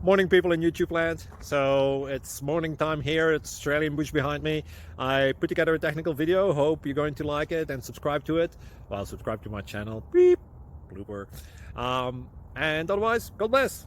Morning, people in YouTube land. So it's morning time here. It's Australian bush behind me. I put together a technical video. Hope you're going to like it and subscribe to it. Well, subscribe to my channel. Beep, blooper. And otherwise, God bless.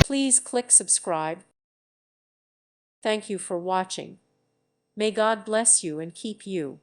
Please click subscribe. Thank you for watching. May God bless you and keep you.